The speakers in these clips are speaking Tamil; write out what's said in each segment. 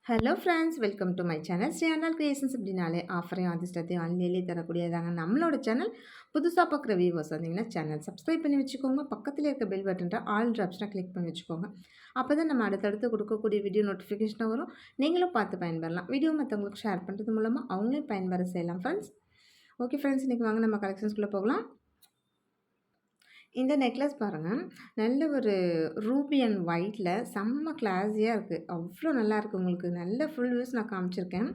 Hello friends, welcome to my channel. ஸ்ரீயானால் கிரியேஷன்ஸ் அப்படின்னாலே ஆஃபரையும் அதிர்ஷ்டத்தையும் ஆன்லைன்லேயே தரக்கூடியதாங்க நம்மளோட சேனல். புதுசாக பார்க்குற வியூவர்ஸ் வந்தீங்கன்னா சேனல் சப்ஸ்கிரைப் பண்ணி வச்சுக்கோங்க. பக்கத்தில் இருக்க பெல் பட்டன்ற ஆல் ஆப்ஷனை கிளிக் பண்ணி வச்சுக்கோங்க. அப்போ தான் நம்ம அடுத்தடுத்து கொடுக்கக்கூடிய வீடியோ நோட்டிஃபிகேஷனாக வரும். நீங்களும் பார்த்து பயன்பெறலாம். வீடியோ மற்றவங்களுக்கு ஷேர் பண்ணுறது மூலமாக அவங்களையும் பயன்பெற செய்யலாம் ஃப்ரெண்ட்ஸ். ஓகே ஃப்ரெண்ட்ஸ், இன்றைக்கி வாங்க நம்ம கலெக்ஷன்ஸ்குள்ளே போகலாம். இந்த நெக்லஸ் பாருங்கள், நல்ல ஒரு ரூபி அண்ட் ஒயிட்டில் செம்ம கிளாஸியாக இருக்குது. அவ்வளோ நல்லாயிருக்கு. உங்களுக்கு நல்ல ஃபுல் வியூஸ் நான் காமிச்சிருக்கேன்.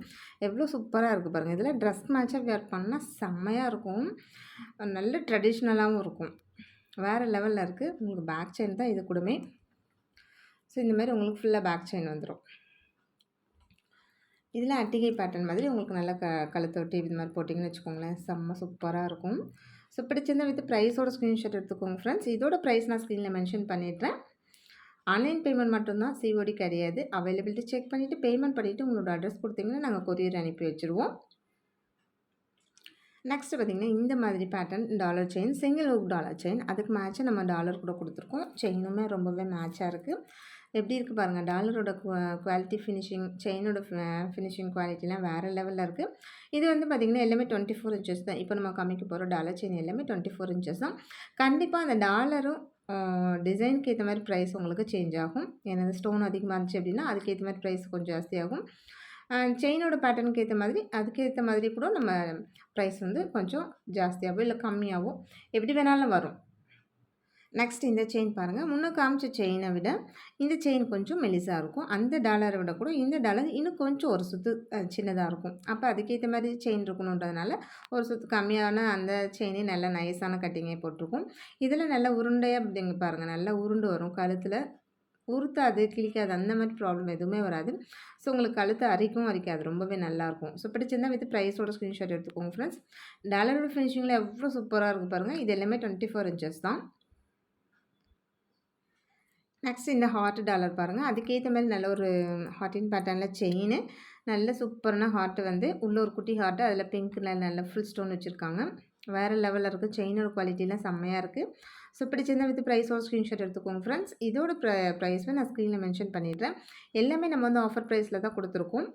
எவ்வளோ சூப்பராக இருக்குது பாருங்கள். இதில் ட்ரெஸ் மேட்சாக வேர் பண்ணால் செம்மையாக இருக்கும். நல்ல ட்ரெடிஷ்னலாகவும் இருக்கும். வேறு லெவலில் இருக்குது. உங்களுக்கு பேக் செயின் தான் இது கூடமே. ஸோ இந்தமாதிரி உங்களுக்கு ஃபுல்லாக பேக் செயின் வந்துடும். இதில் அட்டிகை பேட்டர்ன் மாதிரி உங்களுக்கு நல்லா கழுத்தொட்டி இது மாதிரி போட்டிங்கன்னு வச்சுக்கோங்களேன், செம்ம சூப்பராக இருக்கும். ஸோ பிடிச்சிருந்தா வித் ப்ரைஸோட ஸ்க்ரீன்ஷாட் எடுத்துக்கோங்க ஃப்ரெண்ட்ஸ். இதோட ப்ரைஸ் நான் ஸ்க்ரீனில் மென்ஷன் பண்ணிடுறேன். ஆன்லைன் பேமெண்ட் மட்டும்தான், சிஓடி கிடையாது. அவைலபிலிட்டி செக் பண்ணிவிட்டு பேமெண்ட் பண்ணிவிட்டு உங்களோட அட்ரஸ் கொடுத்தீங்கன்னா நாங்கள் கொரியர் அனுப்பி வச்சுருவோம். நெக்ஸ்ட்டு பார்த்திங்கன்னா இந்த மாதிரி pattern dollar chain, single hook dollar chain. அதுக்கு மேட்சாக நம்ம டாலர் கூட கொடுத்துருக்கோம். செயினுமே ரொம்பவே மேட்சாக இருக்குது. எப்படி இருக்குது பாருங்கள். டாலரோட குவாலிட்டி ஃபினிஷிங், செயினோட ஃபினிஷிங் குவாலிட்டிலாம் வேறு லெவலில் இருக்குது. இது வந்து பார்த்திங்கன்னா எல்லாமே 24 இன்ச்சஸ் தான். இப்போ நம்ம காமிக்க போகிற டாலர் செயின் எல்லாமே 24 இன்ச்சஸ் தான். கண்டிப்பாக அந்த டாலரும் டிசைனுக்கு ஏற்ற மாதிரி ப்ரைஸ் உங்களுக்கு சேஞ்ச் ஆகும். ஏன்னா ஸ்டோன் அதிகமாக இருந்துச்சு அப்படின்னா அதுக்கேற்ற மாதிரி ப்ரைஸ் கொஞ்சம் ஜாஸ்தியாகும். செயினோட பேட்டர்னுக்கு ஏற்ற மாதிரி அதுக்கேற்ற மாதிரி கூட நம்ம ப்ரைஸ் வந்து கொஞ்சம் ஜாஸ்தியாகவும் இல்லை கம்மியாகவும் எப்படி வேணாலும் வரும். நெக்ஸ்ட் இந்த செயின் பாருங்கள். முன்னே காமிச்ச செயினை விட இந்த செயின் கொஞ்சம் மெலிசாக இருக்கும். அந்த டாலரை விட கூட இந்த டாலர் இன்னும் கொஞ்சம் ஒரு சுற்று சின்னதாக இருக்கும். அப்போ அதுக்கேற்ற மாதிரி செயின் இருக்கணுன்றதுனால ஒரு சுற்று கம்மியான அந்த செயினே நல்ல நைஸான கட்டிங்கே போட்டிருக்கும். இதில் நல்ல உருண்டையாக அப்படிங்க பாருங்கள், நல்லா உருண்டு வரும். கழுத்தில் உறுத்தாது, கிழிக்காது, அந்த மாதிரி ப்ராப்ளம் எதுவுமே வராது. ஸோ உங்களுக்கு கழுத்து அரிக்கும் அரிக்காது, ரொம்பவே நல்லாயிருக்கும். ஸோ பிடிச்சிருந்தா வித் ப்ரைஸோட ஸ்க்ரீன்ஷாட் எடுத்துக்கோங்க ஃப்ரெண்ட்ஸ். டாலரோட ஃபினிஷிங்கில் எவ்வளோ சூப்பராக இருக்குது பாருங்கள். இது எல்லாமே 24 இன்ச்சஸ் தான். நெக்ஸ்ட் இந்த ஹார்ட் டாலர் பாருங்கள். அதுக்கேற்ற மாதிரி நல்ல ஒரு ஹார்ட்டின் பேட்டர்னில் செயின், நல்ல சூப்பரான ஹார்ட்டு வந்து உள்ள ஒரு குட்டி ஹார்ட்டு, அதில் பிங்க்கில் நல்ல ஃபுல் ஸ்டோன் வச்சுருக்காங்க. வேறு லெவலில் இருக்குது. செயினோட குவாலிட்டிலாம் செம்மையாக இருக்குது. ஸோ பிடிச்சிருந்தா வித் ப்ரைஸோட ஸ்க்ரீன்ஷாட் எடுத்துக்கோங்க ஃப்ரெண்ட்ஸ். இதோட ப்ரைஸுமே நான் ஸ்க்ரீனில் மென்ஷன் பண்ணிடுறேன். எல்லாமே நம்ம வந்து ஆஃபர் ப்ரைஸில் தான் கொடுத்துருக்கோம்.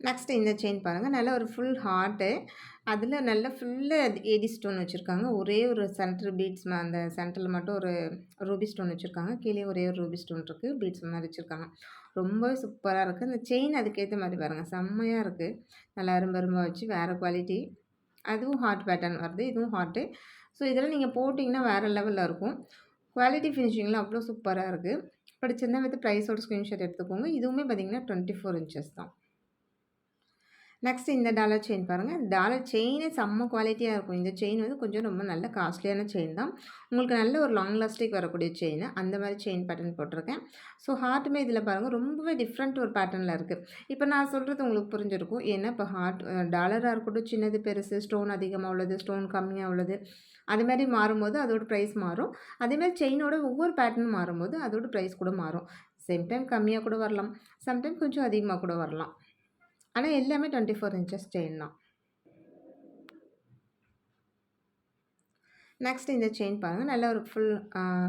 நெக்ஸ்ட்டு இந்த செயின் பாருங்கள். நல்ல ஒரு ஃபுல் ஹார்ட்டு, அதில் நல்ல ஃபுல்லாக ஏடி ஸ்டோன் வச்சுருக்காங்க. ஒரே ஒரு சென்டர் பீட்ஸ் அந்த சென்டரில் மட்டும் ஒரு ரூபி ஸ்டோன் வச்சுருக்காங்க. கீழே ஒரே ஒரு ரூபி ஸ்டோன் இருக்குது. பீட்ஸ் மாதிரி வச்சுருக்காங்க. ரொம்பவே சூப்பராக இருக்குது. இந்த செயின் அதுக்கேற்ற மாதிரி பாருங்கள், செம்மையாக இருக்குது. நல்லா அரும்பரும்பாக வச்சு வேறு குவாலிட்டி. அதுவும் ஹார்ட் பேட்டர்ன் வருது, இதுவும் ஹார்ட்டு. ஸோ இதெல்லாம் நீங்கள் போட்டிங்கன்னா வேறு லெவலில் இருக்கும். குவாலிட்டி ஃபினிஷிங்லாம் அவ்வளோ சூப்பராக இருக்குது. பிடிச்சிருந்தா வித் ப்ரைஸோட ஸ்க்ரீன்ஷாட் எடுத்துக்கோங்க. இதுவுமே பார்த்திங்கன்னா 24 இன்ச்சஸ் தான். நெக்ஸ்ட் இந்த டாலர் செயின் பாருங்கள். டாலர் செயினே செம்ம குவாலிட்டியாக இருக்கும். இந்த செயின் வந்து கொஞ்சம் ரொம்ப நல்ல காஸ்ட்லியான செயின் தான். உங்களுக்கு நல்ல ஒரு லாங் லாஸ்டிக் வரக்கூடிய செயின், அந்த மாதிரி செயின் பேட்டர்ன் போட்டிருக்கேன். ஸோ ஹார்ட்டுமே இதில் பாருங்கள் ரொம்பவே டிஃப்ரெண்ட் ஒரு பேட்டர்னில் இருக்குது. இப்போ நான் சொல்கிறது உங்களுக்கு புரிஞ்சிருக்கும். ஏன்னா இப்போ ஹார்ட் டாலராக இருக்கட்டும், சின்னது பெருசு, ஸ்டோன் அதிகமாக உள்ளது, ஸ்டோன் கம்மியாக உள்ளது, அது மாதிரி மாறும்போது அதோட ப்ரைஸ் மாறும். அதேமாதிரி செயினோட ஒவ்வொரு பேட்டர்ன் மாறும்போது அதோட ப்ரைஸ் கூட மாறும். சேம் டைம் கம்மியாக கூட வரலாம், சம்டைம் கொஞ்சம் அதிகமாக கூட வரலாம். ஆனால் எல்லாமே 24 இன்ச்சஸ் செயின் தான். நெக்ஸ்ட் இந்த செயின் பாருங்கள். நல்ல ஒரு ஃபுல்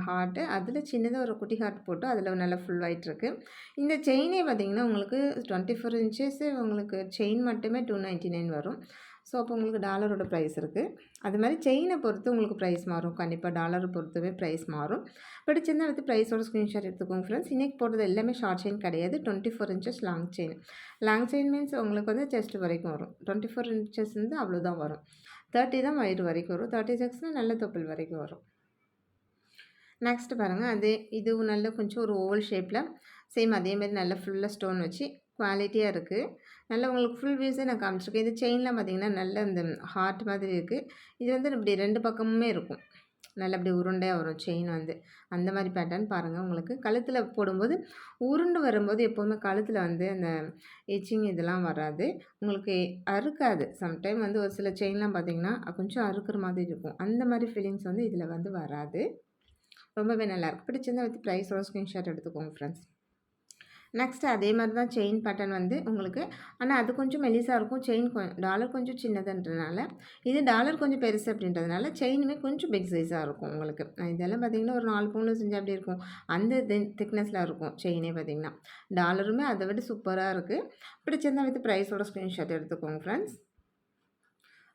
ஹார்ட்டு, அதில் சின்னதாக ஒரு குட்டி ஹார்ட் போட்டு அதில் நல்ல ஃபுல் ஒயிட் இருக்குது. இந்த செயினே பார்த்திங்கன்னா உங்களுக்கு 24 இன்ச்சஸ் உங்களுக்கு செயின் மட்டுமே 299 வரும். ஸோ அப்போ உங்களுக்கு டாலரோட ப்ரைஸ் இருக்குது. அது மாதிரி செயினை பொறுத்து உங்களுக்கு ப்ரைஸ் மாறும். கண்டிப்பாக டாலரை பொறுத்தவே ப்ரைஸ் மாறும். பிடிச்சிருந்தா வித் ப்ரைஸோட ஸ்க்ரீன்ஷாட் எடுத்துக்கோங்க ஃப்ரெண்ட்ஸ். இன்றைக்கி போட்டது எல்லாமே ஷார்ட் செயின் கிடையாது, 24 inches long chain. Long chain means உங்களுக்கு வந்து செஸ்ட் வரைக்கும் வரும். 24 இன்ச்சஸ் வந்து அவ்வளோதான் வரும். 30 தான் வயிறு வரைக்கும் வரும். 36 நல்ல தொப்புள் வரைக்கும் வரும். நெக்ஸ்ட்டு பாருங்கள். இதுவும் நல்ல கொஞ்சம் ஒரு ஓவல் ஷேப்பில் சேம் அதேமாதிரி நல்ல ஃபுல்லாக ஸ்டோன் வச்சு குவாலிட்டியாக இருக்குது. நல்லா உங்களுக்கு ஃபுல் வியூஸே நான் காமிச்சிருக்கேன். இது செயின்லாம் பார்த்திங்கன்னா நல்ல இந்த ஹார்ட் மாதிரி இருக்குது. இது வந்து இப்படி 2 பக்கமுமே இருக்கும். நல்லா அப்படி உருண்டையாக வரும் செயின் வந்து. அந்த மாதிரி பேட்டர்ன் பாருங்கள். உங்களுக்கு கழுத்தில் போடும்போது உருண்டு வரும்போது எப்போதுமே கழுத்தில் வந்து அந்த எச்சிங் இதெல்லாம் வராது, உங்களுக்கு அறுக்காது. சம்டைம் வந்து ஒரு சில செயின்லாம் பார்த்திங்கன்னா கொஞ்சம் அறுக்கிற மாதிரி இருக்கும். அந்த மாதிரி ஃபீலிங்ஸ் வந்து இதில் வந்து வராது. ரொம்பவே நல்லாயிருக்கு. பிடிச்சிருந்தா வித் ப்ரைஸோட ஸ்க்ரீன்ஷாட் எடுத்துக்கோங்க ஃப்ரெண்ட்ஸ். நெக்ஸ்ட் அதே மாரி தான் செயின் பேட்டர்ன் வந்து உங்களுக்கு ஆனா அது கொஞ்சம் மெல்லிசா இருக்கும். செயின் டாலர் கொஞ்சம் சின்னதுன்றனால, இது டாலர் கொஞ்சம் பெருசு அப்படின்றதுனால, செயினுமே கொஞ்சம் பிக் சைஸா இருக்கும் உங்களுக்கு. இதெல்லாம் பார்த்தீங்கன்னா, ஒரு 4 பவுன்ல செஞ்சா எப்படி இருக்கும்? அந்த திக்னஸ்ல இருக்கும் செயினே பார்த்தீங்கன்னா. டாலருமே அத விட சூப்பரா இருக்கு. பிடிச்சிருந்தா வித் பிரைஸோட ஸ்க்ரீன்ஷாட் எடுத்துக்கோங்க ஃப்ரெண்ட்ஸ்.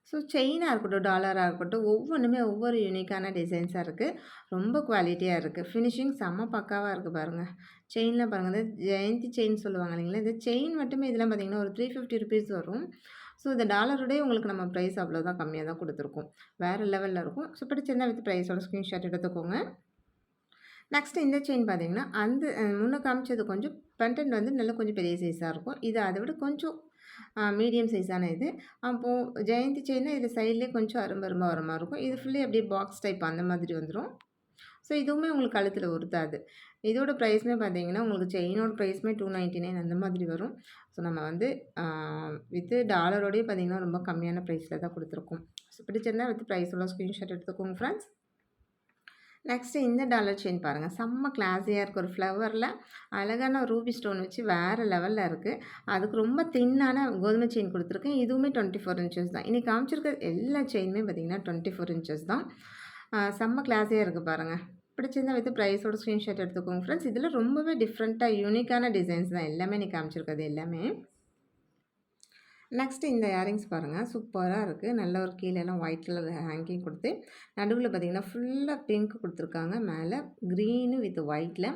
ஸோ செயினா இருக்கட்டும், டாலரா இருக்கட்டும், ஒவ்வொன்னுமே ஒவ்வொரு யூனிக்கான டிசைன்ஸா இருக்கு. ரொம்ப குவாலிட்டியா இருக்கு. ஃபினிஷிங் செம்ம பக்காவா இருக்கு பாருங்க. செயின்லாம் பாருங்க. இந்த ஜெயந்தி செயின் சொல்லுவாங்க இல்லைங்களா? இந்த செயின் மட்டுமே இதெல்லாம் பார்த்தீங்கன்னா, ஒரு ₹350 வரும். ஸோ இந்த டாலரோடயே உங்களுக்கு நம்ம பிரைஸ் அவ்வளோதான் கம்மியா தான் குடுத்துருக்கோம். வேற லெவல்ல இருக்கும். ஸோ பிடிச்சிருந்தா வித் பிரைஸோட ஸ்க்ரீன்ஷாட் எடுத்துக்கோங்க. நெக்ஸ்ட் இந்த செயின் பார்த்தீங்கன்னா, அந்த முன்ன காமிச்சது கொஞ்சம் பெண்டன்ட் வந்து நல்லா கொஞ்சம் பெரிய சைஸா இருக்கும். இது அத விட கொஞ்சம் மீடியம் சைஸான இது. அப்போ ஜெயந்தி செயின்னா இது சைட்லயே கொஞ்சம் அரும்ப அரும்பா வர மாரி இருக்கும். இது ஃபுல்லி அப்படியே பாக்ஸ் டைப் அந்த மாதிரி வந்துரும். ஸோ இதுவுமே உங்களுக்கு கழுத்தில உறுத்தாது. இதோட ப்ரைஸுமே பார்த்தீங்கன்னா, உங்களுக்கு செயினோட ப்ரைஸுமே 299 அந்த மாதிரி வரும். ஸோ நம்ம வந்து ஆ வித்து டாலரோடயே பார்த்தீங்கன்னா, ரொம்ப கம்மியான ப்ரைஸில தான் குடுத்துருக்கோம். ஸோ பிடிச்சிருந்தா வித் ப்ரைஸோட ஸ்க்ரீன்ஷாட் எடுத்துக்கோங்க ஃப்ரெண்ட்ஸ். நெக்ஸ்ட்டு இந்த டாலர் செயின் பாருங்க. செம்ம கிளாஸியா இருக்கு. ஒரு ஃப்ளவர்ல அழகான ரூபி ஸ்டோன் வச்சு வேற லெவல்ல இருக்கு. அதுக்கு ரொம்ப தின்னான கோதுமை செயின் குடுத்துருக்கேன். இதுவுமே 24 இன்ச்சஸ் தான். இன்னைக்கு காமிச்சிருக்க எல்லா செயினுமே பார்த்தீங்கன்னா, 24 இன்ச்சஸ் தான். செம்ம கிளாஸியா இருக்கு பாருங்க. பிடிச்சிருந்தா வித் ப்ரைஸோட ஸ்க்ரீன்ஷாட் எடுத்துக்கோங்க ஃப்ரெண்ட்ஸ். இதில ரொம்பவே டிஃப்ரெண்ட்டா யூனிக்கான டிசைன்ஸ் தான் எல்லாமே இன்னைக்கு காமிச்சிருக்கிறது எல்லாமே. நெக்ஸ்ட்டு இந்த இயரிங்ஸ் பாருங்க. சூப்பரா இருக்கு. நல்ல ஒரு கீழலாம் ஒயிட் கலர் ஹேங்கிங் குடுத்து, நடுவுல பார்த்தீங்கன்னா, ஃபுல்லா பிங்க் குடுத்துருக்காங்க. மேல கிரீனு வித் ஒயிட்ல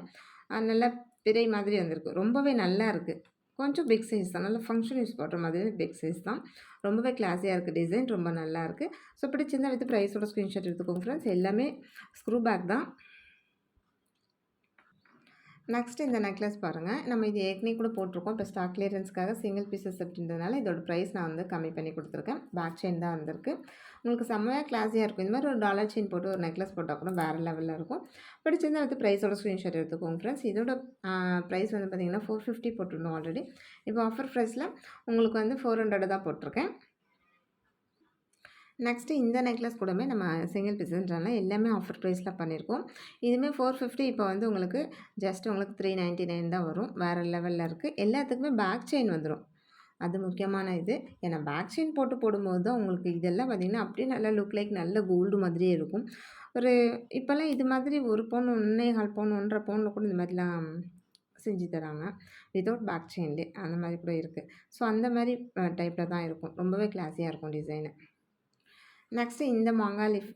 நல்லா பிறை மாதிரி வந்திருக்கு. ரொம்பவே நல்லா இருக்கு. கொஞ்சம் பிக் சைஸ் தான். நல்ல ஃபங்ஷன் யூஸ் பண்ற மாதிரி பிக் சைஸ் தான். ரொம்பவே கிளாஸியா இருக்கு. டிசைன் ரொம்ப நல்லா இருக்கு. ஸோ பிடிச்சிருந்தா வித் ப்ரைஸோட ஸ்க்ரீன்ஷாட் எடுத்துக்கோங்க ஃப்ரெண்ட்ஸ். எல்லாமே ஸ்க்ரூ பேக் தான். நெக்ஸ்ட் இந்த நெக்லஸ் பாருங்க. நம்ம இது ஏற்கனவே கூட போட்டிருக்கோம். இப்போ ஸ்டாக் கிளியரன்ஸ்க்காக சிங்கிள் பீசஸ் அப்படின்றதுனால இதோட ப்ரைஸ் நான் வந்து கம்மி பண்ணி குடுத்துருக்கேன். பேக் செயின் தான் வந்திருக்கு. உங்களுக்கு செம்மையா கிளாஸியா இருக்கும். இந்த மாதிரி ஒரு டாலர் செயின் போட்டு ஒரு நெக்லஸ் போட்டா கூட வேற லெவல்ல இருக்கும். பிடிச்சிருந்தா வந்து ப்ரைஸோட ஸ்க்ரீன்ஷாட் எடுத்துக்கோங்க ஃப்ரெண்ட்ஸ். இதோட ப்ரைஸ் வந்து பார்த்தீங்கன்னா 450 போட்டிருந்தோம் ஆல்ரெடி. இப்போ ஆஃபர் ப்ரைஸில் உங்களுக்கு வந்து 400 தான் போட்டிருக்கேன். நெக்ஸ்ட்டு இந்த நெக்லஸ் கூடமே நம்ம சிங்கிள் பீஸுன்றனால எல்லாமே ஆஃபர் ப்ரைஸில் பண்ணியிருக்கோம். இதுவுமே 450 இப்போ வந்து உங்களுக்கு ஜஸ்ட் உங்களுக்கு 399 தான் வரும். வேறு லெவலில் இருக்குது. எல்லாத்துக்குமே பேக் செயின் வந்துரும். அது முக்கியமான இது. ஏன்னா பேக் செயின் போடும்போது தான் உங்களுக்கு இதெல்லாம் பார்த்திங்கன்னா, அப்படியே நல்லா லுக் லைக் நல்ல கோல்டு மாதிரியே இருக்கும். ஒரு இப்போல்லாம் இது மாதிரி 1 பவுன், 1 1/4 பவுன், 1 1/2 பவுனில் கூட இந்த மாதிரிலாம் செஞ்சு தராங்க. வித்தவுட் பேக் செயின்லே அந்த மாதிரி கூட இருக்குது. ஸோ அந்த மாதிரி டைப்பில் தான் இருக்கும். ரொம்பவே கிளாஸியாக இருக்கும் டிசைனு. நெக்ஸ்ட்டு இந்த மாங்காய் லீஃப்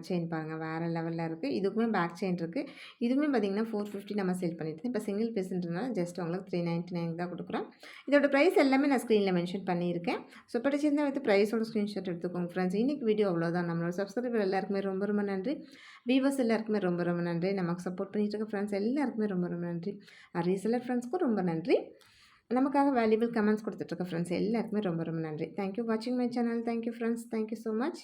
செயின் பாருங்க. வேறு லெவல்ல இருக்கு. இதுக்குமே பேக் செயின் இருக்கு. இதுவுமே பார்த்தீங்கன்னா 450 நம்ம சேல் பண்ணிட்டு இப்போ சிங்கிள் பீஸ்ன்றனால ஜஸ்ட் உங்களுக்கு 399 தான் குடுக்குறோம். இதோட ப்ரைஸ் எல்லாமே நான் ஸ்க்ரீனில் மென்ஷன் பண்ணியிருக்கேன். ஸோ பிடிச்சிருந்தா வித் ப்ரைஸோட ஸ்க்ரீன்ஷாட் எடுத்துக்கோங்க ஃப்ரெண்ட்ஸ். இன்னைக்கு வீடியோ அவ்வளோதான். நம்மளோட சப்ஸ்கிரைபர் எல்லாருக்குமே ரொம்ப ரொம்ப நன்றி. வியூவர்ஸ் எல்லாருக்குமே ரொம்ப ரொம்ப நன்றி. நமக்கு சப்போர்ட் பண்ணிட்டு இருக்க ஃப்ரெண்ட்ஸ் எல்லாருக்குமே ரொம்ப ரொம்ப நன்றி. ரீசெல்லர் ஃப்ரெண்ட்ஸ்க்கும் ரொம்ப நன்றி. நமக்காக வேல்யூபிள் கமெண்ட்ஸ் குடுத்துட்ருக்க ஃப்ரெண்ட்ஸ் எல்லாருக்குமே ரொம்ப ரொம்ப நன்றி. தேங்க் யூ வாட்சிங் my channel. Thank you friends. Thank you so much.